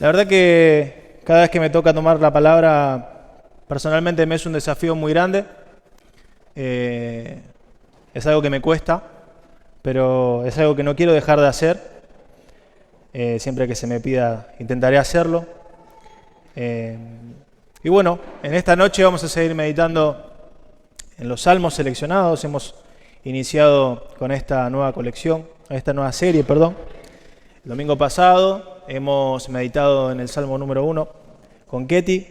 La verdad que cada vez que me toca tomar la palabra, personalmente me es un desafío muy grande. Es algo que me cuesta, pero es algo que no quiero dejar de hacer. Siempre que se me pida, intentaré hacerlo. Y bueno, en esta noche vamos a seguir meditando en los salmos seleccionados. Hemos iniciado con esta nueva colección, esta nueva serie, perdón. El domingo pasado hemos meditado en el Salmo número 1 con Ketty.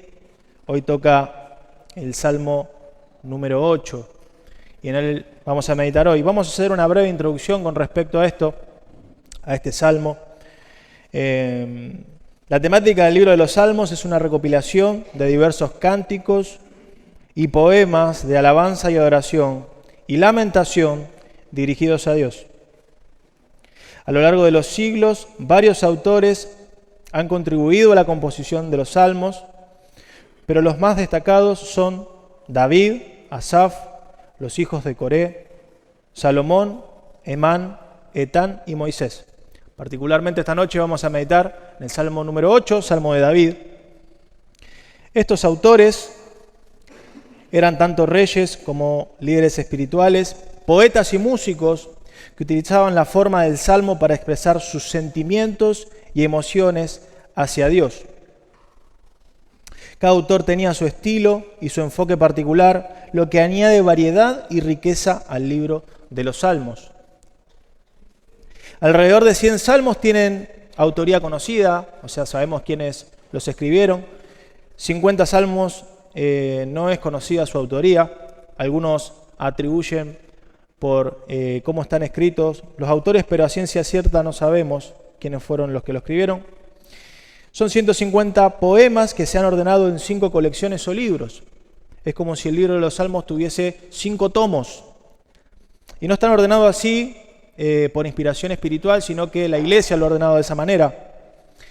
Hoy toca el Salmo número 8 y en él vamos a meditar hoy. Vamos a hacer una breve introducción con respecto a esto, a este Salmo. La temática del libro de los Salmos es una recopilación de diversos cánticos y poemas de alabanza y adoración y lamentación dirigidos a Dios. A lo largo de los siglos, varios autores han contribuido a la composición de los salmos, pero los más destacados son David, Asaf, los hijos de Coré, Salomón, Emán, Etán y Moisés. Particularmente esta noche vamos a meditar en el Salmo número 8, Salmo de David. Estos autores eran tanto reyes como líderes espirituales, poetas y músicos que utilizaban la forma del Salmo para expresar sus sentimientos y emociones hacia Dios. Cada autor tenía su estilo y su enfoque particular, lo que añade variedad y riqueza al libro de los Salmos. Alrededor de 100 salmos tienen autoría conocida, o sea, sabemos quiénes los escribieron. 50 salmos no es conocida su autoría, algunos atribuyen por cómo están escritos los autores, pero a ciencia cierta no sabemos quiénes fueron los que lo escribieron. Son 150 poemas que se han ordenado en 5 colecciones o libros. Es como si el libro de los Salmos tuviese 5 tomos. Y no están ordenados así por inspiración espiritual, sino que la iglesia lo ha ordenado de esa manera.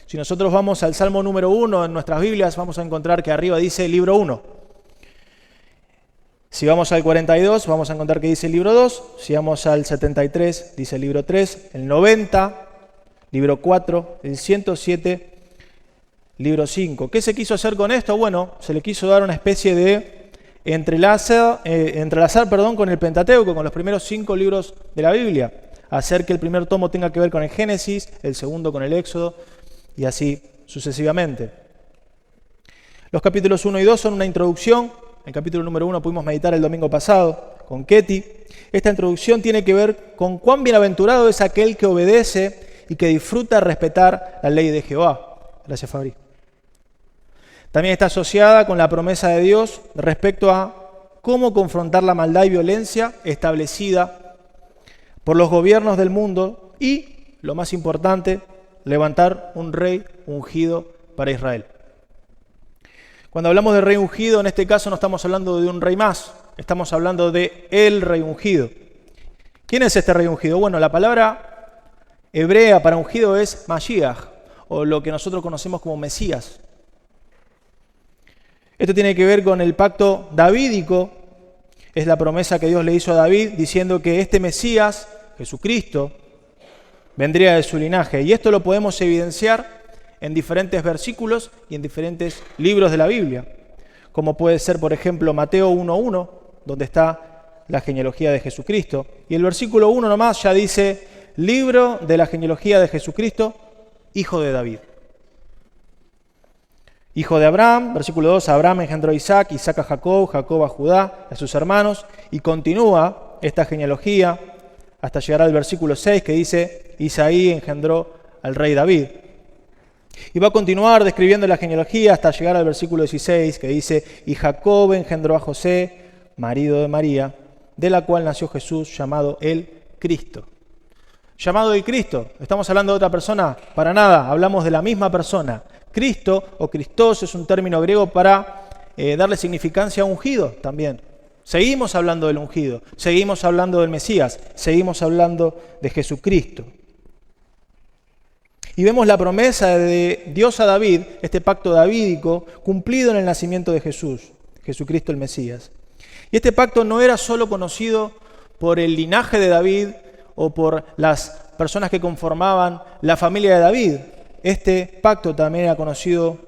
Si nosotros vamos al Salmo número 1 en nuestras Biblias, vamos a encontrar que arriba dice libro 1. Si vamos al 42, vamos a encontrar que dice el libro 2. Si vamos al 73, dice el libro 3. El 90, libro 4. El 107, libro 5. ¿Qué se quiso hacer con esto? Bueno, se le quiso dar una especie de entrelazar con el Pentateuco, con los primeros 5 libros de la Biblia. Hacer que el primer tomo tenga que ver con el Génesis, el segundo con el Éxodo, y así sucesivamente. Los capítulos 1 y 2 son una introducción. El capítulo número 1 pudimos meditar el domingo pasado con Ketty. Esta introducción tiene que ver con cuán bienaventurado es aquel que obedece y que disfruta respetar la ley de Jehová. Gracias, Fabri. También está asociada con la promesa de Dios respecto a cómo confrontar la maldad y violencia establecida por los gobiernos del mundo y, lo más importante, levantar un rey ungido para Israel. Cuando hablamos de rey ungido, en este caso no estamos hablando de un rey más, estamos hablando de el rey ungido. ¿Quién es este rey ungido? Bueno, la palabra hebrea para ungido es Mashiach, o lo que nosotros conocemos como Mesías. Esto tiene que ver con el pacto davídico, es la promesa que Dios le hizo a David, diciendo que este Mesías, Jesucristo, vendría de su linaje. Y esto lo podemos evidenciar en diferentes versículos y en diferentes libros de la Biblia, como puede ser, por ejemplo, Mateo 1.1, donde está la genealogía de Jesucristo. Y el versículo 1 nomás ya dice, libro de la genealogía de Jesucristo, hijo de David. Hijo de Abraham, versículo 2, Abraham engendró a Isaac, Isaac a Jacob, Jacob a Judá, a sus hermanos, y continúa esta genealogía hasta llegar al versículo 6, que dice, Isaí engendró al rey David. Y va a continuar describiendo la genealogía hasta llegar al versículo 16, que dice, y Jacob engendró a José, marido de María, de la cual nació Jesús, llamado el Cristo. Llamado el Cristo, ¿estamos hablando de otra persona? Para nada, hablamos de la misma persona. Cristo o Christos es un término griego para darle significancia a ungido también. Seguimos hablando del ungido, seguimos hablando del Mesías, seguimos hablando de Jesucristo. Y vemos la promesa de Dios a David, este pacto davídico, cumplido en el nacimiento de Jesús, Jesucristo el Mesías. Y este pacto no era solo conocido por el linaje de David o por las personas que conformaban la familia de David, este pacto también era conocido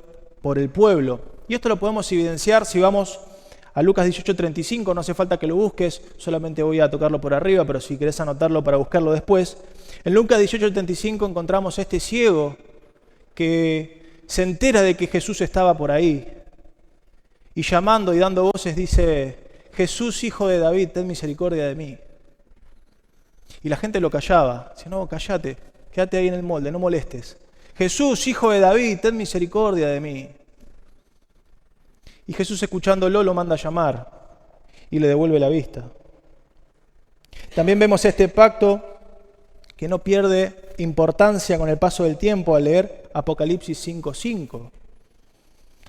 por el pueblo. Y esto lo podemos evidenciar si vamos a Lucas 18:35, no hace falta que lo busques, solamente voy a tocarlo por arriba, pero si querés anotarlo para buscarlo después. En Lucas 18:35 encontramos a este ciego que se entera de que Jesús estaba por ahí y llamando y dando voces dice: Jesús, hijo de David, ten misericordia de mí. Y la gente lo callaba, dice: no, cállate, quédate ahí en el molde, no molestes. Jesús, hijo de David, ten misericordia de mí. Y Jesús, escuchándolo, lo manda a llamar y le devuelve la vista. También vemos este pacto que no pierde importancia con el paso del tiempo al leer Apocalipsis 5:5.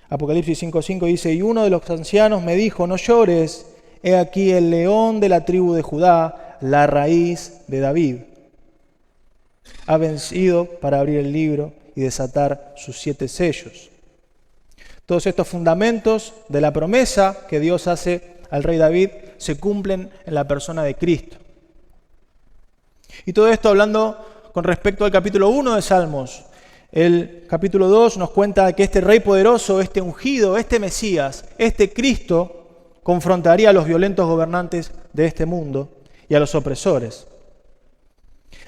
Apocalipsis 5:5 dice: y uno de los ancianos me dijo: no llores, he aquí el león de la tribu de Judá, la raíz de David. Ha vencido para abrir el libro y desatar sus 7 sellos. Todos estos fundamentos de la promesa que Dios hace al rey David se cumplen en la persona de Cristo. Y todo esto hablando con respecto al capítulo 1 de Salmos. El capítulo 2 nos cuenta que este rey poderoso, este ungido, este Mesías, este Cristo, confrontaría a los violentos gobernantes de este mundo y a los opresores.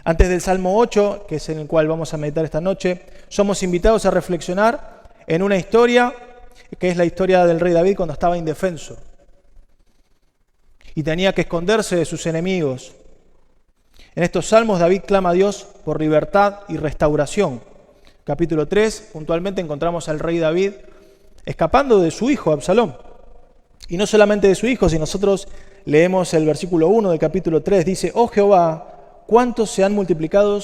Antes del Salmo 8, que es en el cual vamos a meditar esta noche, somos invitados a reflexionar en una historia que es la historia del rey David cuando estaba indefenso y tenía que esconderse de sus enemigos. En estos salmos David clama a Dios por libertad y restauración. Capítulo 3, puntualmente encontramos al rey David escapando de su hijo Absalón. Y no solamente de su hijo, si nosotros leemos el versículo 1 del capítulo 3, dice: oh Jehová, cuántos se han multiplicado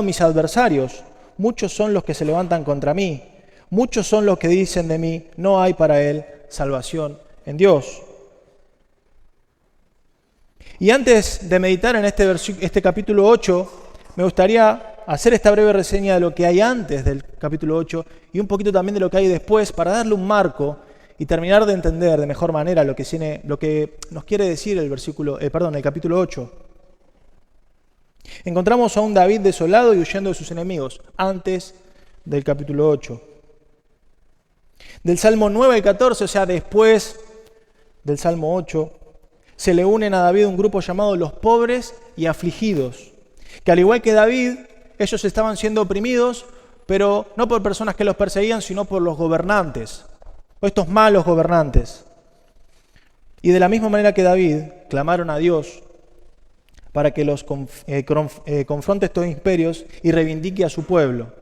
mis adversarios, muchos son los que se levantan contra mí, muchos son los que dicen de mí: no hay para él salvación en Dios. Y antes de meditar en este capítulo 8, me gustaría hacer esta breve reseña de lo que hay antes del capítulo 8 y un poquito también de lo que hay después, para darle un marco y terminar de entender de mejor manera lo que nos quiere decir el capítulo 8. Encontramos a un David desolado y huyendo de sus enemigos, antes del capítulo 8. Del Salmo 9 al 14, o sea, después del Salmo 8, se le unen a David un grupo llamado los pobres y afligidos, que al igual que David, ellos estaban siendo oprimidos, pero no por personas que los perseguían, sino por los gobernantes, o estos malos gobernantes. Y de la misma manera que David, clamaron a Dios para que los confronte estos imperios y reivindique a su pueblo.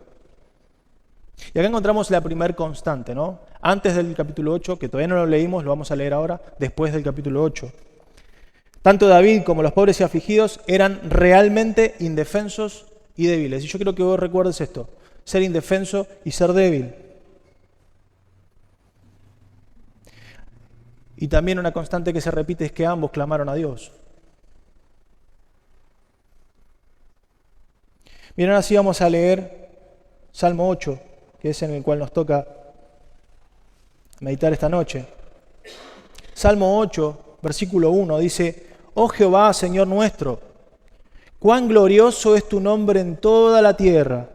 Y acá encontramos la primer constante, ¿no? Antes del capítulo 8, que todavía no lo leímos, lo vamos a leer ahora, después del capítulo 8. Tanto David como los pobres y afligidos eran realmente indefensos y débiles. Y yo quiero que vos recuerdes esto: ser indefenso y ser débil. Y también una constante que se repite es que ambos clamaron a Dios. Bien, ahora sí vamos a leer Salmo 8, que es en el cual nos toca meditar esta noche. Salmo 8, versículo 1, dice: oh Jehová, Señor nuestro, cuán glorioso es tu nombre en toda la tierra.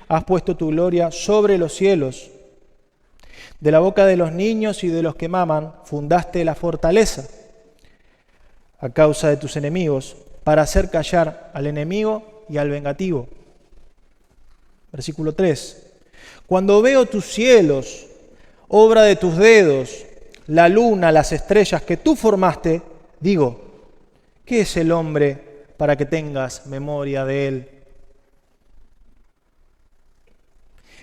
Has puesto tu gloria sobre los cielos. De la boca de los niños y de los que maman fundaste la fortaleza a causa de tus enemigos, para hacer callar al enemigo y al vengativo. Versículo 3. Cuando veo tus cielos, obra de tus dedos, la luna, las estrellas que tú formaste, digo: ¿qué es el hombre para que tengas memoria de él?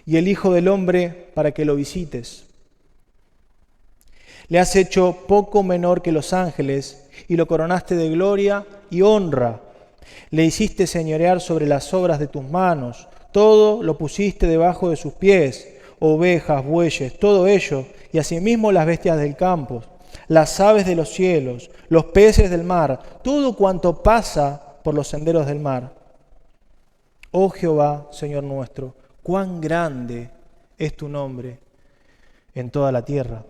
Y el Hijo del Hombre para que lo visites. Le has hecho poco menor que los ángeles y lo coronaste de gloria y honra. Le hiciste señorear sobre las obras de tus manos. Todo lo pusiste debajo de sus pies, ovejas, bueyes, todo ello, y asimismo las bestias del campo, las aves de los cielos, los peces del mar, todo cuanto pasa por los senderos del mar. Oh Jehová, Señor nuestro, cuán grande es tu nombre en toda la tierra.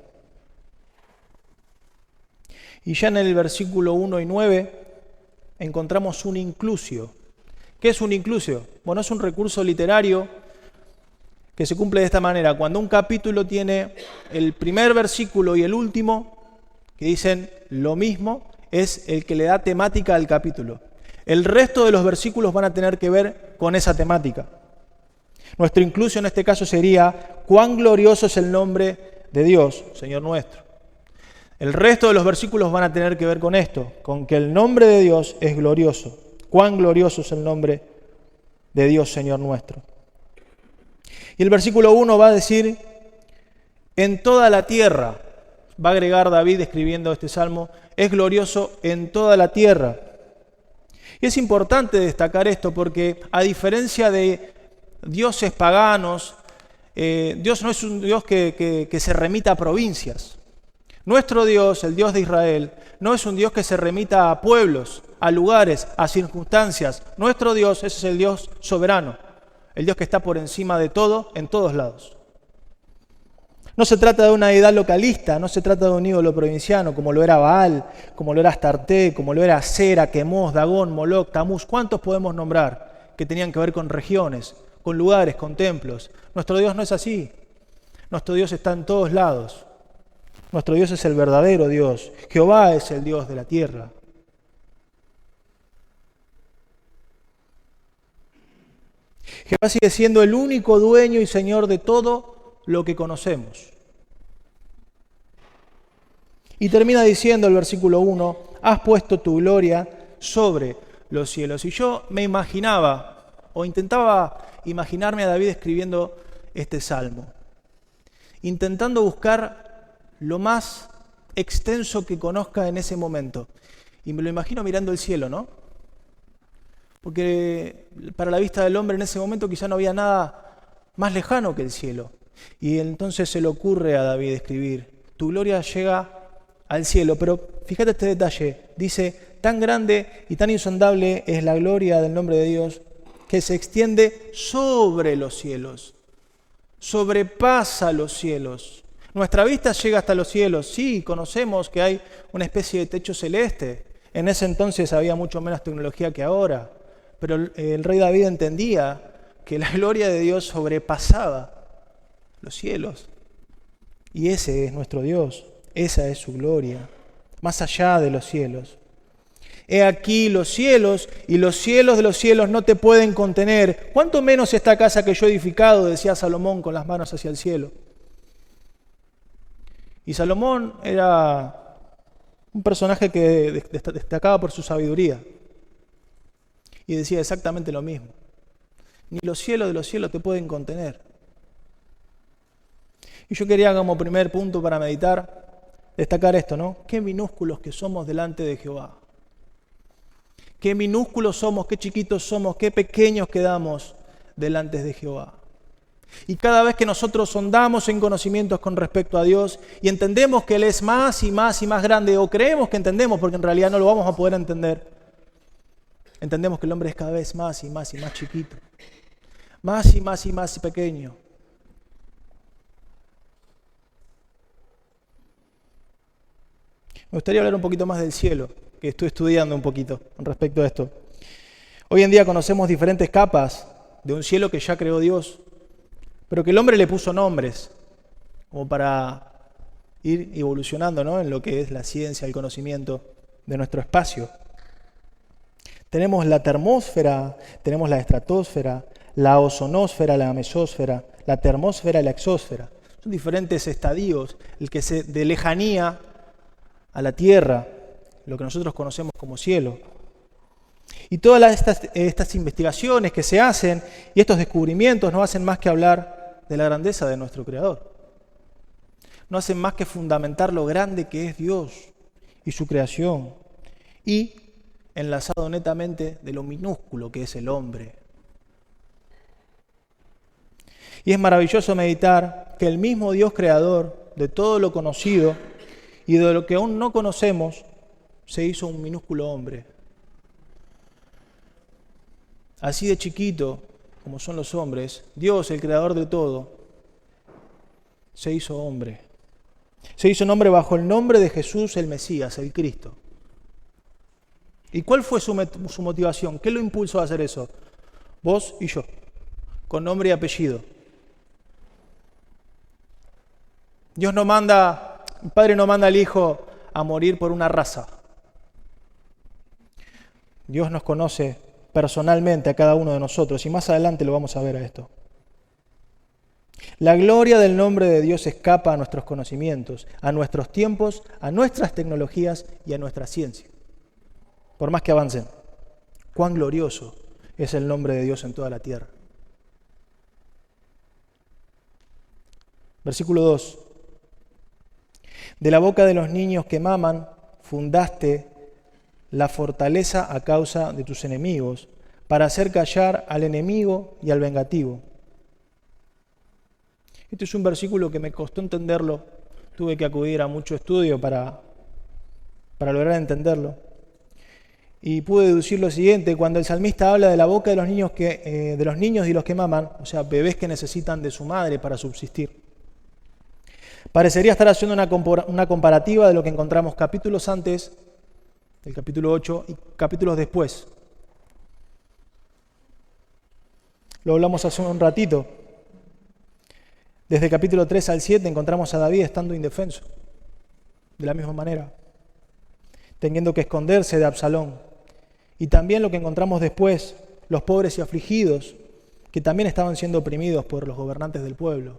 Y ya en el versículo 1 y 9 encontramos un inclusio, ¿Qué es un inclusio? Bueno, es un recurso literario que se cumple de esta manera. Cuando un capítulo tiene el primer versículo y el último, que dicen lo mismo, es el que le da temática al capítulo. El resto de los versículos van a tener que ver con esa temática. Nuestro inclusio en este caso sería: cuán glorioso es el nombre de Dios, Señor nuestro. El resto de los versículos van a tener que ver con esto, con que el nombre de Dios es glorioso. Cuán glorioso es el nombre de Dios, Señor nuestro. Y el versículo 1 va a decir: en toda la tierra, va a agregar David escribiendo este salmo, es glorioso en toda la tierra. Y es importante destacar esto porque, a diferencia de dioses paganos, Dios no es un Dios que se remita a provincias. Nuestro Dios, el Dios de Israel, no es un Dios que se remita a pueblos, a lugares, a circunstancias. Nuestro Dios, ese es el Dios soberano, el Dios que está por encima de todo, en todos lados. No se trata de una deidad localista, no se trata de un ídolo provinciano, como lo era Baal, como lo era Astarte, como lo era Asera, Quemos, Dagón, Moloc, Tamuz. ¿Cuántos podemos nombrar que tenían que ver con regiones, con lugares, con templos? Nuestro Dios no es así. Nuestro Dios está en todos lados. Nuestro Dios es el verdadero Dios. Jehová es el Dios de la tierra. Jehová sigue siendo el único dueño y Señor de todo lo que conocemos. Y termina diciendo el versículo 1, has puesto tu gloria sobre los cielos. Y yo me imaginaba, o intentaba imaginarme a David escribiendo este salmo, intentando buscar lo más extenso que conozca en ese momento. Y me lo imagino mirando el cielo, ¿no? Porque para la vista del hombre en ese momento quizá no había nada más lejano que el cielo. Y entonces se le ocurre a David escribir, tu gloria llega al cielo. Pero fíjate este detalle, dice, tan grande y tan insondable es la gloria del nombre de Dios que se extiende sobre los cielos, sobrepasa los cielos. Nuestra vista llega hasta los cielos, sí, conocemos que hay una especie de techo celeste. En ese entonces había mucho menos tecnología que ahora, pero el rey David entendía que la gloria de Dios sobrepasaba los cielos. Y ese es nuestro Dios, esa es su gloria, más allá de los cielos. He aquí los cielos y los cielos de los cielos no te pueden contener. ¿Cuánto menos esta casa que yo he edificado?, decía Salomón con las manos hacia el cielo. Y Salomón era un personaje que destacaba por su sabiduría. Y decía exactamente lo mismo. Ni los cielos de los cielos te pueden contener. Y yo quería, como primer punto para meditar, destacar esto, ¿no? Qué minúsculos que somos delante de Jehová. Qué minúsculos somos, qué chiquitos somos, qué pequeños quedamos delante de Jehová. Y cada vez que nosotros sondamos en conocimientos con respecto a Dios y entendemos que Él es más y más y más grande, o creemos que entendemos porque en realidad no lo vamos a poder entender, entendemos que el hombre es cada vez más y más y más chiquito, más y más y más pequeño. Me gustaría hablar un poquito más del cielo, que estoy estudiando un poquito con respecto a esto. Hoy en día conocemos diferentes capas de un cielo que ya creó Dios, pero que el hombre le puso nombres, como para ir evolucionando, ¿no?, en lo que es la ciencia, el conocimiento de nuestro espacio. Tenemos la termósfera, tenemos la estratosfera, la ozonosfera, la mesósfera, la termósfera y la exósfera. Son diferentes estadios, el que se de lejanía a la tierra, lo que nosotros conocemos como cielo. Y todas estas investigaciones que se hacen y estos descubrimientos no hacen más que hablar de la grandeza de nuestro Creador. No hacen más que fundamentar lo grande que es Dios y su creación, y enlazado netamente de lo minúsculo que es el hombre. Y es maravilloso meditar que el mismo Dios creador de todo lo conocido y de lo que aún no conocemos se hizo un minúsculo hombre. Así de chiquito como son los hombres, Dios, el creador de todo, se hizo hombre. Se hizo un hombre bajo el nombre de Jesús, el Mesías, el Cristo. ¿Y cuál fue su motivación? ¿Qué lo impulsó a hacer eso? vos y yo, con nombre y apellido. El Padre no manda al Hijo a morir por una raza. Dios nos conoce personalmente a cada uno de nosotros y más adelante lo vamos a ver a esto. La gloria del nombre de Dios escapa a nuestros conocimientos, a nuestros tiempos, a nuestras tecnologías y a nuestra ciencia. Por más que avancen, cuán glorioso es el nombre de Dios en toda la tierra. Versículo 2. De la boca de los niños que maman, fundaste la fortaleza a causa de tus enemigos, para hacer callar al enemigo y al vengativo. Este es un versículo que me costó entenderlo. Tuve que acudir a mucho estudio para lograr entenderlo. Y pude deducir lo siguiente: cuando el salmista habla de la boca de los niños y los que maman, o sea, bebés que necesitan de su madre para subsistir, parecería estar haciendo una comparativa de lo que encontramos capítulos antes del capítulo 8 y capítulos después. Lo hablamos hace un ratito. Desde el capítulo 3 al 7 encontramos a David estando indefenso, de la misma manera, teniendo que esconderse de Absalón. Y también lo que encontramos después, los pobres y afligidos, que también estaban siendo oprimidos por los gobernantes del pueblo.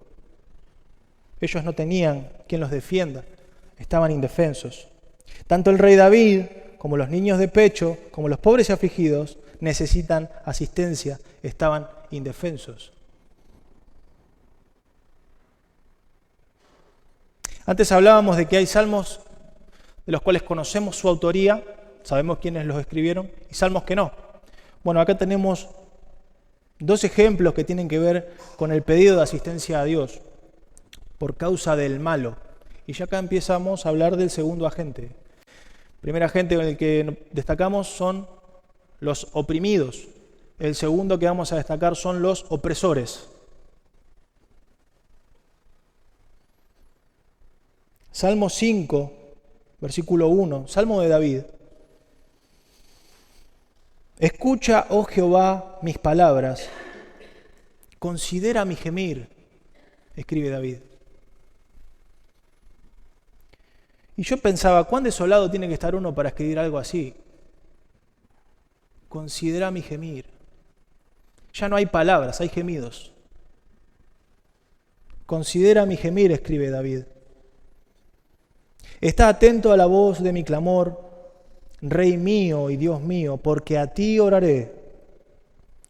Ellos no tenían quien los defienda, estaban indefensos. Tanto el rey David, como los niños de pecho, como los pobres y afligidos, necesitan asistencia, estaban indefensos. Antes hablábamos de que hay salmos de los cuales conocemos su autoría, sabemos quiénes los escribieron, y salmos que no. Bueno, acá tenemos dos ejemplos que tienen que ver con el pedido de asistencia a Dios por causa del malo. Y ya acá empezamos a hablar del segundo agente. El primer agente en el que destacamos son los oprimidos. El segundo que vamos a destacar son los opresores. Salmo 5, versículo 1, Salmo de David. Escucha, oh Jehová, mis palabras, considera mi gemir, escribe David. Y yo pensaba, ¿cuán desolado tiene que estar uno para escribir algo así? Considera mi gemir. Ya no hay palabras, hay gemidos. Considera mi gemir, escribe David. Está atento a la voz de mi clamor, Rey mío y Dios mío, porque a ti oraré,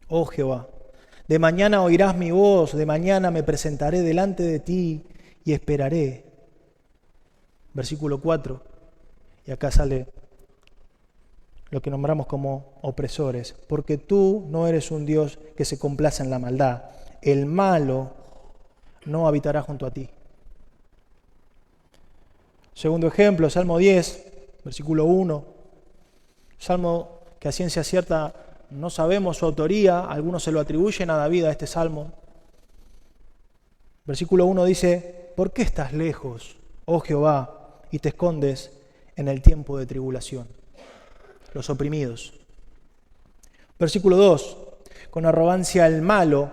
oh Jehová. De mañana oirás mi voz, de mañana me presentaré delante de ti y esperaré. Versículo 4, y acá sale lo que nombramos como opresores, porque tú no eres un Dios que se complace en la maldad, el malo no habitará junto a ti. Segundo ejemplo, Salmo 10, versículo 1, salmo que a ciencia cierta no sabemos su autoría, algunos se lo atribuyen a David a este salmo. Versículo 1 dice, ¿por qué estás lejos, oh Jehová, y te escondes en el tiempo de tribulación? Los oprimidos. Versículo 2, con arrogancia el malo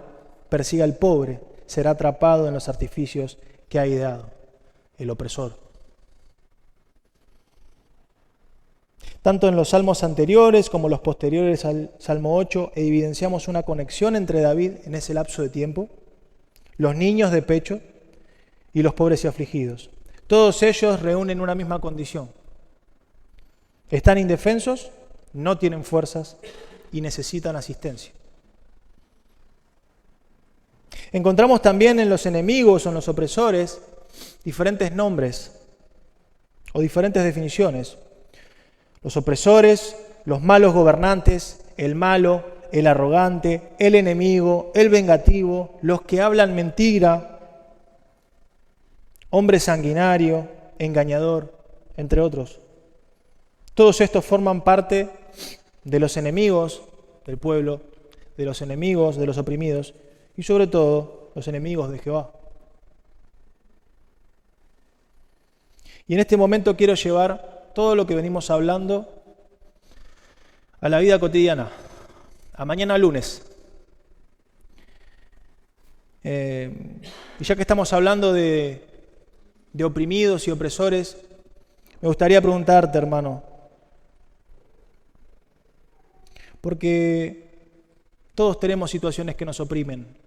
persigue al pobre, será atrapado en los artificios que ha ideado, el opresor. Tanto en los salmos anteriores como los posteriores al Salmo 8 evidenciamos una conexión entre David en ese lapso de tiempo, los niños de pecho y los pobres y afligidos. Todos ellos reúnen una misma condición. Están indefensos, no tienen fuerzas y necesitan asistencia. Encontramos también en los enemigos o en los opresores diferentes nombres o diferentes definiciones. Los opresores, los malos gobernantes, el malo, el arrogante, el enemigo, el vengativo, los que hablan mentira, hombre sanguinario, engañador, entre otros. Todos estos forman parte de los enemigos del pueblo, de los enemigos de los oprimidos y sobre todo los enemigos de Jehová. Y en este momento quiero llevar todo lo que venimos hablando a la vida cotidiana, a mañana lunes. Y ya que estamos hablando de oprimidos y opresores, me gustaría preguntarte, hermano, porque todos tenemos situaciones que nos oprimen.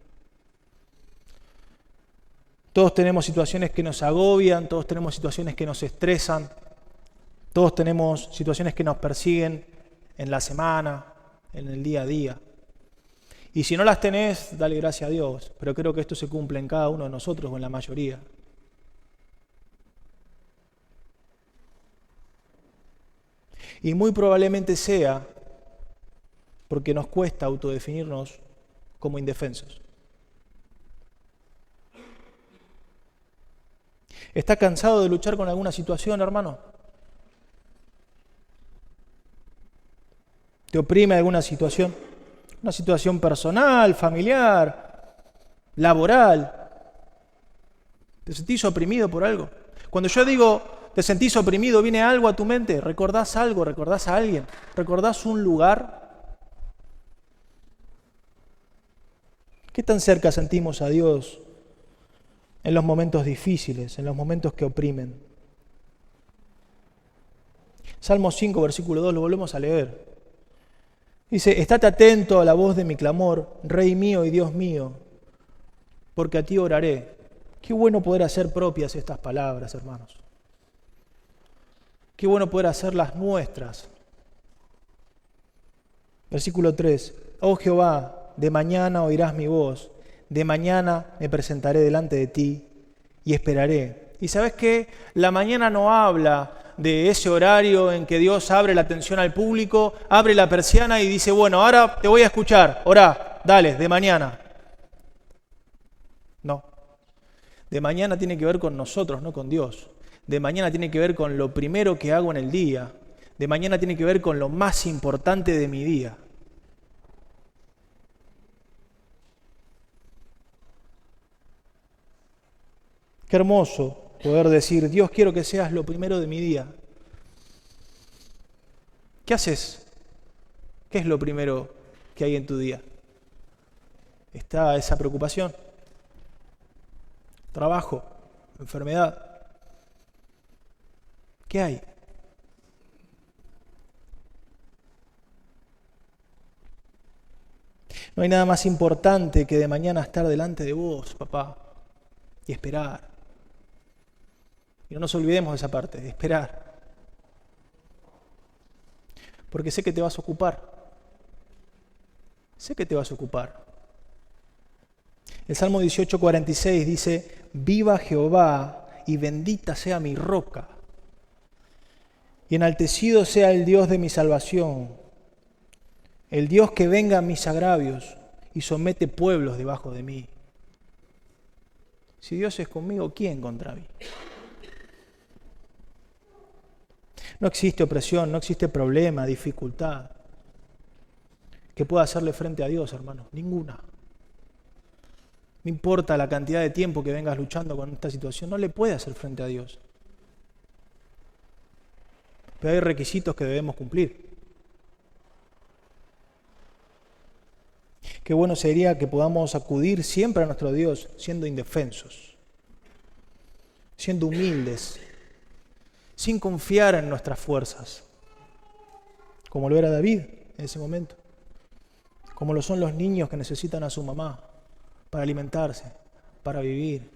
Todos tenemos situaciones que nos agobian, todos tenemos situaciones que nos estresan, todos tenemos situaciones que nos persiguen en la semana, en el día a día. Y si no las tenés, dale gracias a Dios, pero creo que esto se cumple en cada uno de nosotros o en la mayoría. Y muy probablemente sea porque nos cuesta autodefinirnos como indefensos. ¿Estás cansado de luchar con alguna situación, hermano? ¿Te oprime alguna situación? Una situación personal, familiar, laboral. ¿Te sentís oprimido por algo? Cuando yo digo te sentís oprimido, ¿viene algo a tu mente? ¿Recordás algo? ¿Recordás a alguien? ¿Recordás un lugar? ¿Qué tan cerca sentimos a Dios en los momentos difíciles, en los momentos que oprimen? Salmo 5, versículo 2, lo volvemos a leer. Dice, estate atento a la voz de mi clamor, Rey mío y Dios mío, porque a ti oraré. Qué bueno poder hacer propias estas palabras, hermanos. Qué bueno poder hacerlas nuestras. Versículo 3, oh Jehová, de mañana oirás mi voz, de mañana me presentaré delante de ti y esperaré. ¿Y sabes qué? La mañana no habla de ese horario en que Dios abre la atención al público, abre la persiana y dice, bueno, ahora te voy a escuchar, orá, dale, de mañana. No. De mañana tiene que ver con nosotros, no con Dios. De mañana tiene que ver con lo primero que hago en el día. De mañana tiene que ver con lo más importante de mi día. Qué hermoso poder decir, Dios, quiero que seas lo primero de mi día. ¿Qué haces? ¿Qué es lo primero que hay en tu día? ¿Está esa preocupación? ¿Trabajo? ¿Enfermedad? ¿Qué hay? No hay nada más importante que de mañana estar delante de vos, papá, y esperar. Y no nos olvidemos de esa parte, de esperar. Porque sé que te vas a ocupar. Sé que te vas a ocupar. El Salmo 18:46 dice, viva Jehová y bendita sea mi roca. Y enaltecido sea el Dios de mi salvación, el Dios que venga a mis agravios y somete pueblos debajo de mí. Si Dios es conmigo, ¿quién contra mí? No existe opresión, no existe problema, dificultad que pueda hacerle frente a Dios, hermano. Ninguna. No importa la cantidad de tiempo que vengas luchando con esta situación, no le puede hacer frente a Dios. Pero hay requisitos que debemos cumplir. Qué bueno sería que podamos acudir siempre a nuestro Dios siendo indefensos, siendo humildes, sin confiar en nuestras fuerzas, como lo era David en ese momento, como lo son los niños que necesitan a su mamá para alimentarse, para vivir.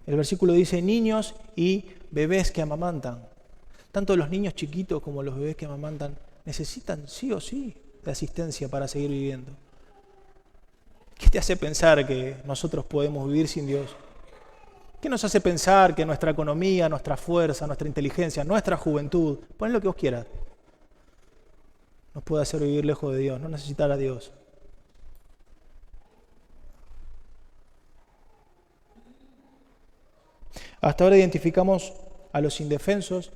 El versículo dice, niños y bebés que amamantan. Tanto los niños chiquitos como los bebés que amamantan necesitan sí o sí de asistencia para seguir viviendo. ¿Qué te hace pensar que nosotros podemos vivir sin Dios? ¿Qué nos hace pensar que nuestra economía, nuestra fuerza, nuestra inteligencia, nuestra juventud, pon lo que vos quieras, nos puede hacer vivir lejos de Dios, no necesitar a Dios? Hasta ahora identificamos a los indefensos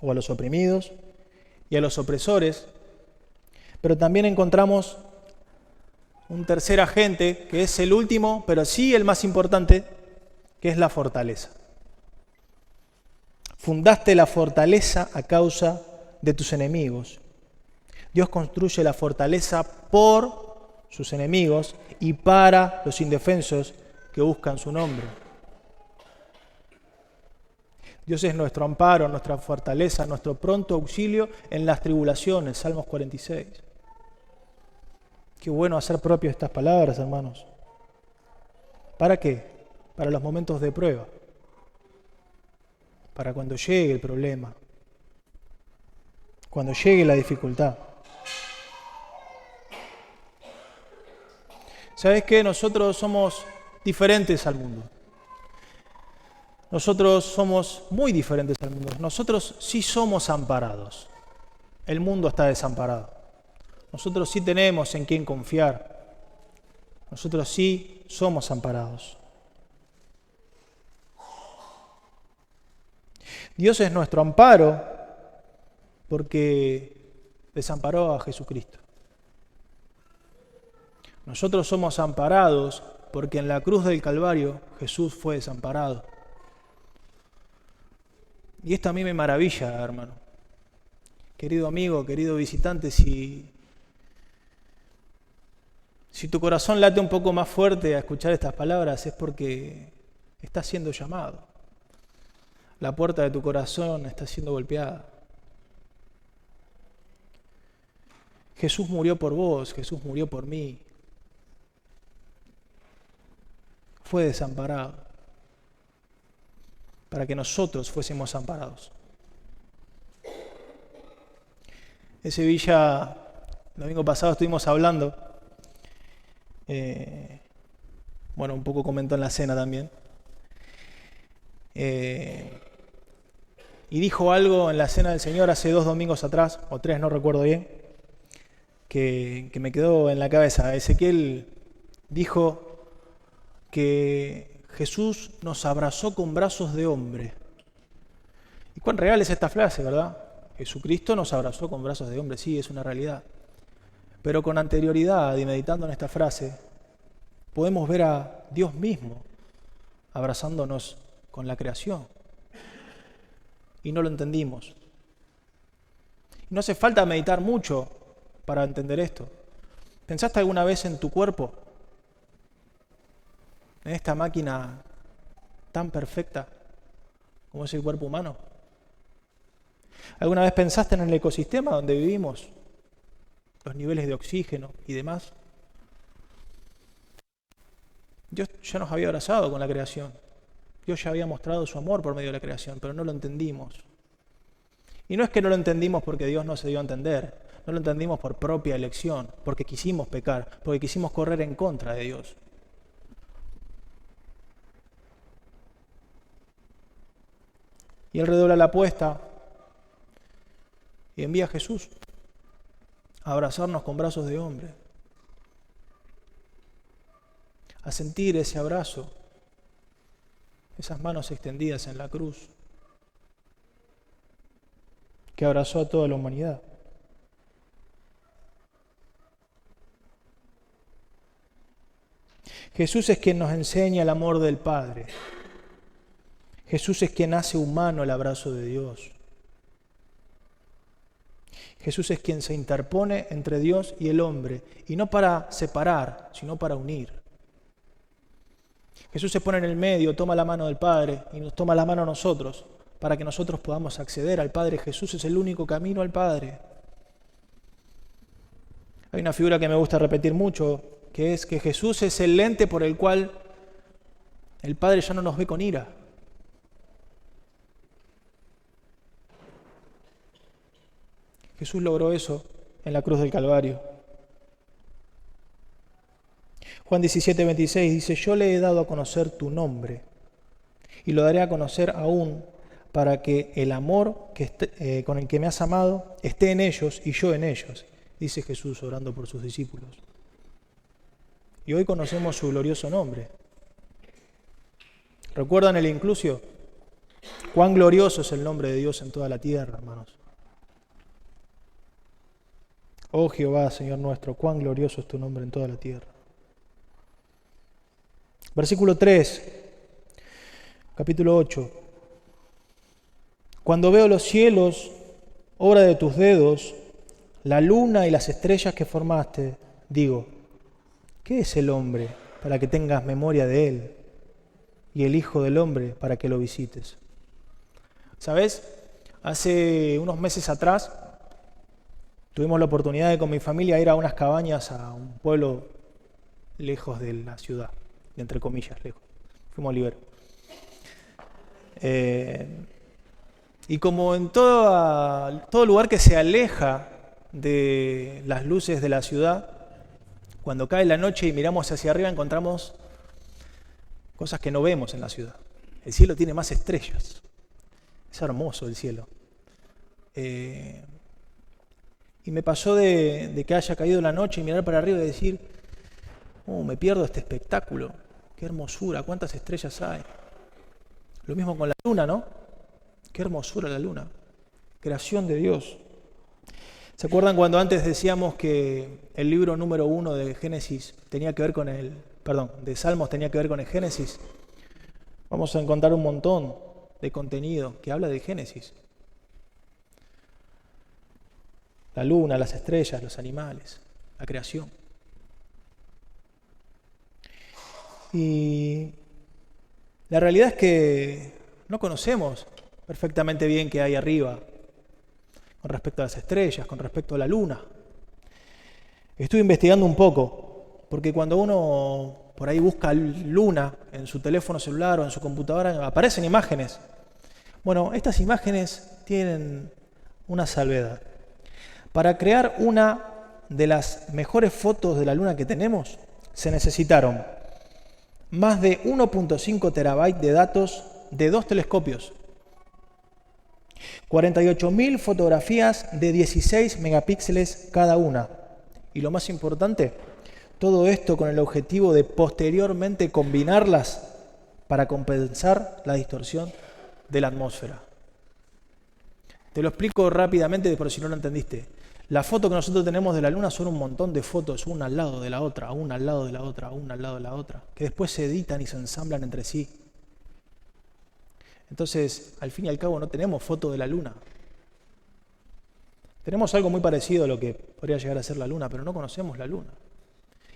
o a los oprimidos y a los opresores, pero también encontramos un tercer agente que es el último, pero sí el más importante, que es la fortaleza. Fundaste la fortaleza a causa de tus enemigos. Dios construye la fortaleza por sus enemigos y para los indefensos que buscan su nombre. Dios es nuestro amparo, nuestra fortaleza, nuestro pronto auxilio en las tribulaciones. Salmos 46. Qué bueno hacer propio estas palabras, hermanos. ¿Para qué? Para los momentos de prueba. Para cuando llegue el problema. Cuando llegue la dificultad. ¿Sabes qué? Nosotros somos diferentes al mundo. Nosotros somos muy diferentes al mundo. Nosotros sí somos amparados. El mundo está desamparado. Nosotros sí tenemos en quién confiar. Nosotros sí somos amparados. Dios es nuestro amparo porque desamparó a Jesucristo. Nosotros somos amparados porque en la cruz del Calvario Jesús fue desamparado. Y esto a mí me maravilla, hermano. Querido amigo, querido visitante, si tu corazón late un poco más fuerte a escuchar estas palabras es porque estás siendo llamado. La puerta de tu corazón está siendo golpeada. Jesús murió por vos, Jesús murió por mí. Fue desamparado para que nosotros fuésemos amparados. En Sevilla, el domingo pasado estuvimos hablando, un poco comentó en la cena también, y dijo algo en la cena del Señor hace 2 domingos atrás, o 3, no recuerdo bien, que me quedó en la cabeza. Ezequiel dijo que Jesús nos abrazó con brazos de hombre. Y cuán real es esta frase, ¿verdad? Jesucristo nos abrazó con brazos de hombre, sí, es una realidad. Pero con anterioridad y meditando en esta frase, podemos ver a Dios mismo abrazándonos con la creación. Y no lo entendimos. Y no hace falta meditar mucho para entender esto. ¿Pensaste alguna vez en tu cuerpo? En esta máquina tan perfecta como es el cuerpo humano. ¿Alguna vez pensaste en el ecosistema donde vivimos? Los niveles de oxígeno y demás. Dios ya nos había abrazado con la creación. Dios ya había mostrado su amor por medio de la creación, pero no lo entendimos. Y no es que no lo entendimos porque Dios no se dio a entender. No lo entendimos por propia elección, porque quisimos pecar, porque quisimos correr en contra de Dios. Y Él redobla la apuesta y envía a Jesús a abrazarnos con brazos de hombre, a sentir ese abrazo, esas manos extendidas en la cruz, que abrazó a toda la humanidad. Jesús es quien nos enseña el amor del Padre. Jesús es quien hace humano el abrazo de Dios. Jesús es quien se interpone entre Dios y el hombre, y no para separar, sino para unir. Jesús se pone en el medio, toma la mano del Padre y nos toma la mano a nosotros, para que nosotros podamos acceder al Padre. Jesús es el único camino al Padre. Hay una figura que me gusta repetir mucho, que es que Jesús es el lente por el cual el Padre ya no nos ve con ira. Jesús logró eso en la cruz del Calvario. Juan 17:26 dice: yo le he dado a conocer tu nombre y lo daré a conocer aún para que el amor con el que me has amado esté en ellos y yo en ellos, dice Jesús orando por sus discípulos. Y hoy conocemos su glorioso nombre. ¿Recuerdan el inclusio? Cuán glorioso es el nombre de Dios en toda la tierra, hermanos. Oh Jehová, Señor nuestro, cuán glorioso es tu nombre en toda la tierra. Versículo 3, capítulo 8. Cuando veo los cielos, obra de tus dedos, la luna y las estrellas que formaste, digo, ¿qué es el hombre para que tengas memoria de él? y el Hijo del Hombre para que lo visites. ¿Sabes? Hace unos meses atrás tuvimos la oportunidad de con mi familia ir a unas cabañas a un pueblo lejos de la ciudad, entre comillas, lejos. Fuimos a Olivero. Y como en todo lugar que se aleja de las luces de la ciudad, cuando cae la noche y miramos hacia arriba encontramos cosas que no vemos en la ciudad. El cielo tiene más estrellas. Es hermoso el cielo. Y me pasó de que haya caído la noche y mirar para arriba y decir, me pierdo este espectáculo. Qué hermosura, cuántas estrellas hay. Lo mismo con la luna, ¿no? Qué hermosura la luna. Creación de Dios. ¿Se acuerdan cuando antes decíamos que el libro número 1 de Génesis tenía que ver con de Salmos tenía que ver con el Génesis? Vamos a encontrar un montón de contenido que habla de Génesis. La luna, las estrellas, los animales, la creación. Y la realidad es que no conocemos perfectamente bien qué hay arriba con respecto a las estrellas, con respecto a la luna. Estuve investigando un poco, porque cuando uno por ahí busca luna en su teléfono celular o en su computadora, aparecen imágenes. Bueno, estas imágenes tienen una salvedad. Para crear una de las mejores fotos de la luna que tenemos, se necesitaron más de 1.5 terabytes de datos de 2 telescopios, 48.000 fotografías de 16 megapíxeles cada una. Y lo más importante, todo esto con el objetivo de posteriormente combinarlas para compensar la distorsión de la atmósfera. Te lo explico rápidamente por si no lo entendiste. La foto que nosotros tenemos de la luna son un montón de fotos, una al lado de la otra, una al lado de la otra, una al lado de la otra, que después se editan y se ensamblan entre sí. Entonces, al fin y al cabo, no tenemos foto de la luna. Tenemos algo muy parecido a lo que podría llegar a ser la luna, pero no conocemos la luna.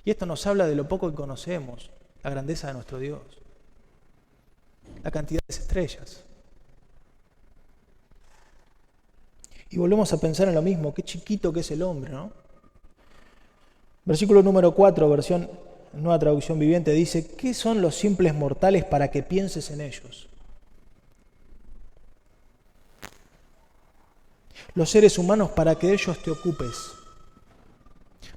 Y esto nos habla de lo poco que conocemos, la grandeza de nuestro Dios, la cantidad de estrellas. Y volvemos a pensar en lo mismo, qué chiquito que es el hombre, ¿no? Versículo número 4, versión Nueva Traducción Viviente, dice, ¿qué son los simples mortales para que pienses en ellos? Los seres humanos para que de ellos te ocupes.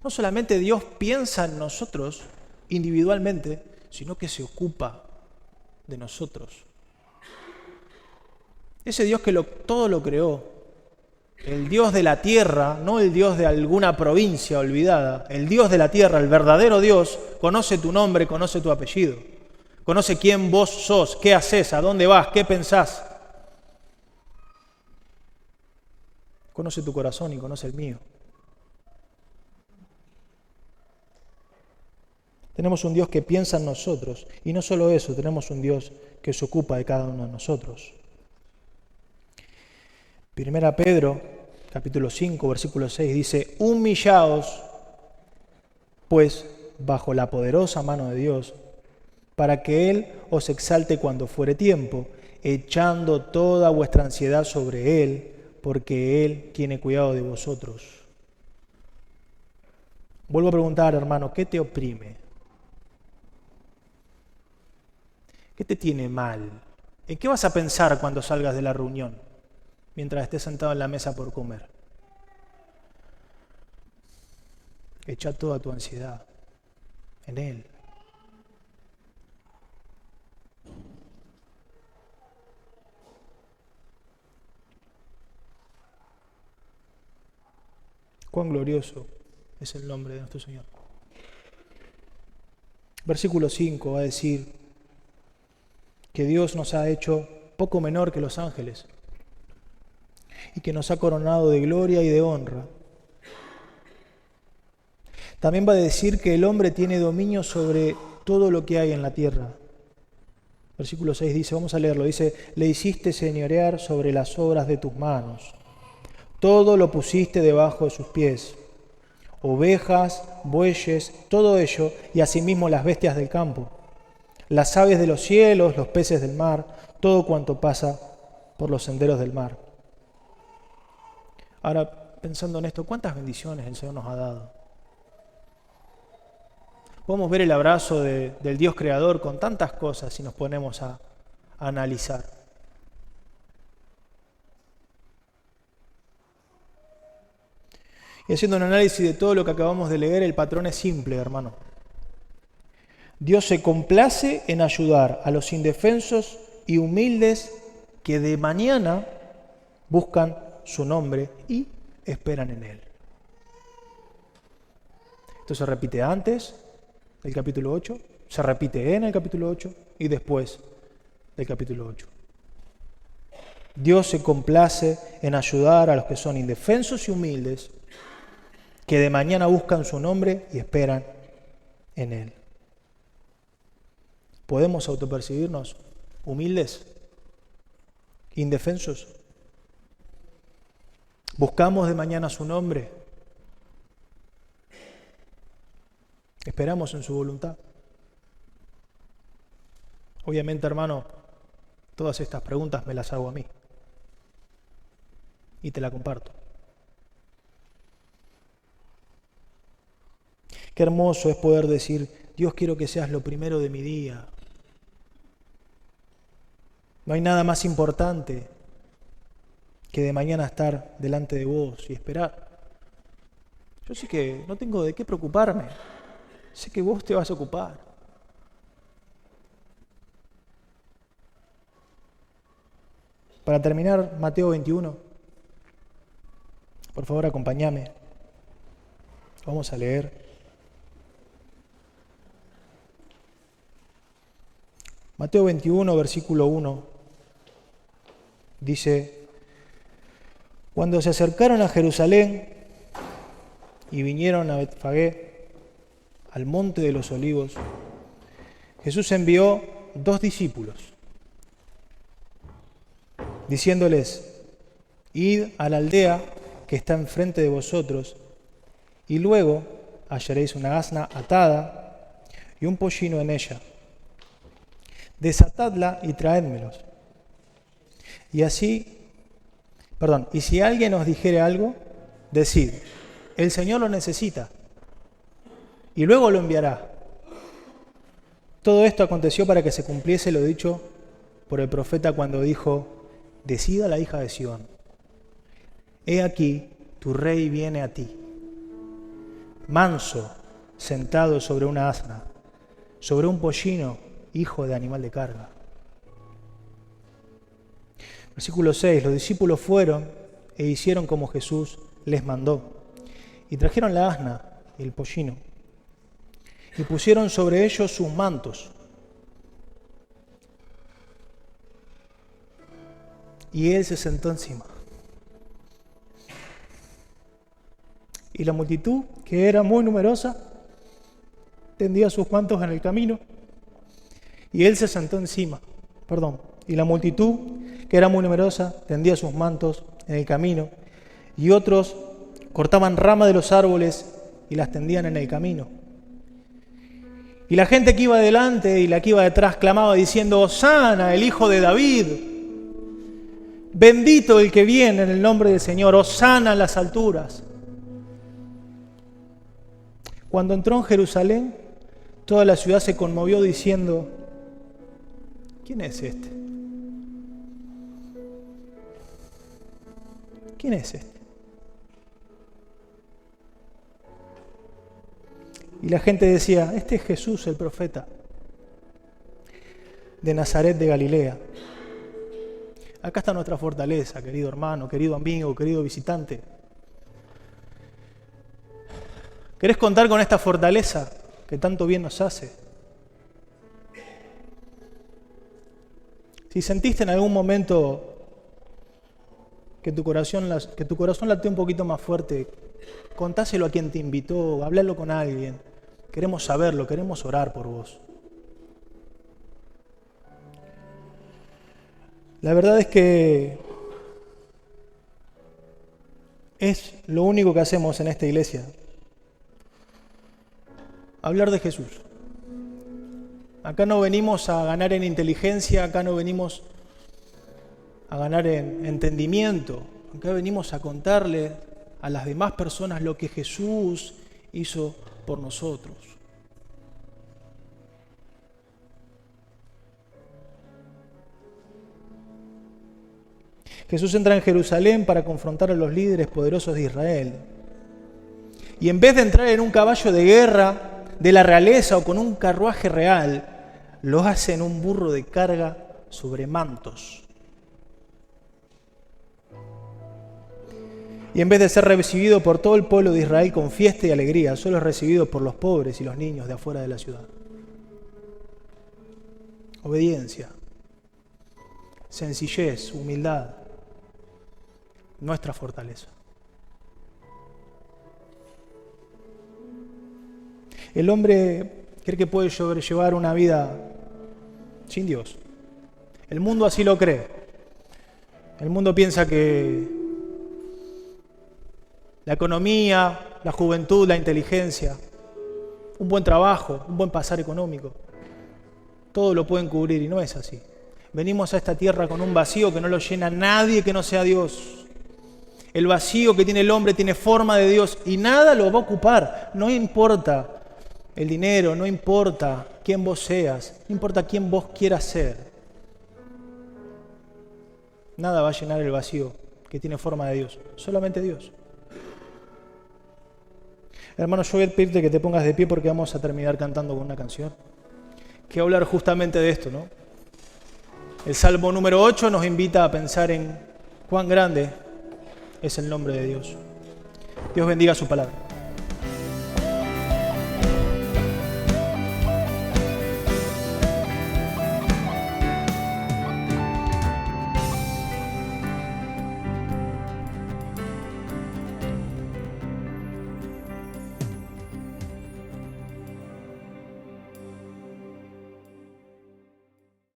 No solamente Dios piensa en nosotros individualmente, sino que se ocupa de nosotros. Ese Dios que todo lo creó, el Dios de la tierra, no el Dios de alguna provincia olvidada, el Dios de la tierra, el verdadero Dios, conoce tu nombre, conoce tu apellido, conoce quién vos sos, qué haces, a dónde vas, qué pensás. Conoce tu corazón y conoce el mío. Tenemos un Dios que piensa en nosotros y no solo eso, tenemos un Dios que se ocupa de cada uno de nosotros. Primera Pedro, capítulo 5, versículo 6, dice, humillaos, pues, bajo la poderosa mano de Dios, para que Él os exalte cuando fuere tiempo, echando toda vuestra ansiedad sobre Él, porque Él tiene cuidado de vosotros. Vuelvo a preguntar, hermano, ¿qué te oprime? ¿Qué te tiene mal? ¿En qué vas a pensar cuando salgas de la reunión, mientras estés sentado en la mesa por comer? Echa toda tu ansiedad en Él. Cuán glorioso es el nombre de nuestro Señor. Versículo 5 va a decir que Dios nos ha hecho poco menor que los ángeles y que nos ha coronado de gloria y de honra. También va a decir que el hombre tiene dominio sobre todo lo que hay en la tierra. Versículo 6 dice, vamos a leerlo, dice, le hiciste señorear sobre las obras de tus manos. Todo lo pusiste debajo de sus pies. Ovejas, bueyes, todo ello, y asimismo las bestias del campo, las aves de los cielos, los peces del mar, todo cuanto pasa por los senderos del mar. Ahora, pensando en esto, ¿cuántas bendiciones el Señor nos ha dado? Podemos ver el abrazo del Dios creador con tantas cosas si nos ponemos a analizar. Y haciendo un análisis de todo lo que acabamos de leer, el patrón es simple, hermano. Dios se complace en ayudar a los indefensos y humildes que de mañana buscan su nombre y esperan en Él. Esto se repite antes del capítulo 8, se repite en el capítulo 8 y después del capítulo 8. Dios se complace en ayudar a los que son indefensos y humildes, que de mañana buscan su nombre y esperan en Él. ¿Podemos autopercibirnos humildes, indefensos? ¿Buscamos de mañana su nombre? ¿Esperamos en su voluntad? Obviamente, hermano, todas estas preguntas me las hago a mí y te la comparto. Qué hermoso es poder decir: Dios, quiero que seas lo primero de mi día. No hay nada más importante que de mañana estar delante de vos y esperar. Yo sé que no tengo de qué preocuparme. Sé que vos te vas a ocupar. Para terminar, Mateo 21. Por favor, acompáñame. Vamos a leer. Mateo 21, versículo 1, dice: cuando se acercaron a Jerusalén y vinieron a Betfagé, al monte de los olivos, Jesús envió 2 discípulos, diciéndoles: id a la aldea que está enfrente de vosotros, y luego hallaréis una asna atada y un pollino en ella. Desatadla y traédmelos. Y si alguien os dijere algo, decid: el Señor lo necesita, y luego lo enviará. Todo esto aconteció para que se cumpliese lo dicho por el profeta cuando dijo: decida la hija de Sión, he aquí, tu rey viene a ti, manso, sentado sobre una asna, sobre un pollino, hijo de animal de carga. Versículo 6. Los discípulos fueron e hicieron como Jesús les mandó, y trajeron la asna y el pollino, y pusieron sobre ellos sus mantos. Y él se sentó encima. Y la multitud, que era muy numerosa, tendía sus mantos en el camino. Y él se sentó encima. Y la multitud, que era muy numerosa, tendía sus mantos en el camino. Y otros cortaban ramas de los árboles y las tendían en el camino. Y la gente que iba delante y la que iba detrás clamaba diciendo: Hosana, el hijo de David. Bendito el que viene en el nombre del Señor. Hosana en las alturas. Cuando entró en Jerusalén, toda la ciudad se conmovió diciendo: ¿quién es este? ¿Quién es este? Y la gente decía: este es Jesús, el profeta, de Nazaret de Galilea. Acá está nuestra fortaleza, querido hermano, querido amigo, querido visitante. ¿Querés contar con esta fortaleza que tanto bien nos hace? Si sentiste en algún momento que tu corazón late un poquito más fuerte, contáselo a quien te invitó, hablalo con alguien. Queremos saberlo, queremos orar por vos. La verdad es que es lo único que hacemos en esta iglesia. Hablar de Jesús. Acá no venimos a ganar en inteligencia, acá no venimos a ganar en entendimiento. Acá venimos a contarle a las demás personas lo que Jesús hizo por nosotros. Jesús entra en Jerusalén para confrontar a los líderes poderosos de Israel. Y en vez de entrar en un caballo de guerra de la realeza o con un carruaje real, lo hace en un burro de carga sobre mantos. Y en vez de ser recibido por todo el pueblo de Israel con fiesta y alegría, solo es recibido por los pobres y los niños de afuera de la ciudad. Obediencia, sencillez, humildad, nuestra fortaleza. El hombre cree que puede sobrellevar una vida sin Dios. El mundo así lo cree. El mundo piensa que la economía, la juventud, la inteligencia, un buen trabajo, un buen pasar económico, todo lo pueden cubrir y no es así. Venimos a esta tierra con un vacío que no lo llena nadie que no sea Dios. El vacío que tiene el hombre tiene forma de Dios y nada lo va a ocupar. No importa el dinero, no importa quién vos seas, no importa quién vos quieras ser. Nada va a llenar el vacío que tiene forma de Dios, solamente Dios. Hermano, yo voy a pedirte que te pongas de pie porque vamos a terminar cantando con una canción que va a hablar justamente de esto, ¿no? El Salmo número 8 nos invita a pensar en cuán grande es el nombre de Dios. Dios bendiga su palabra.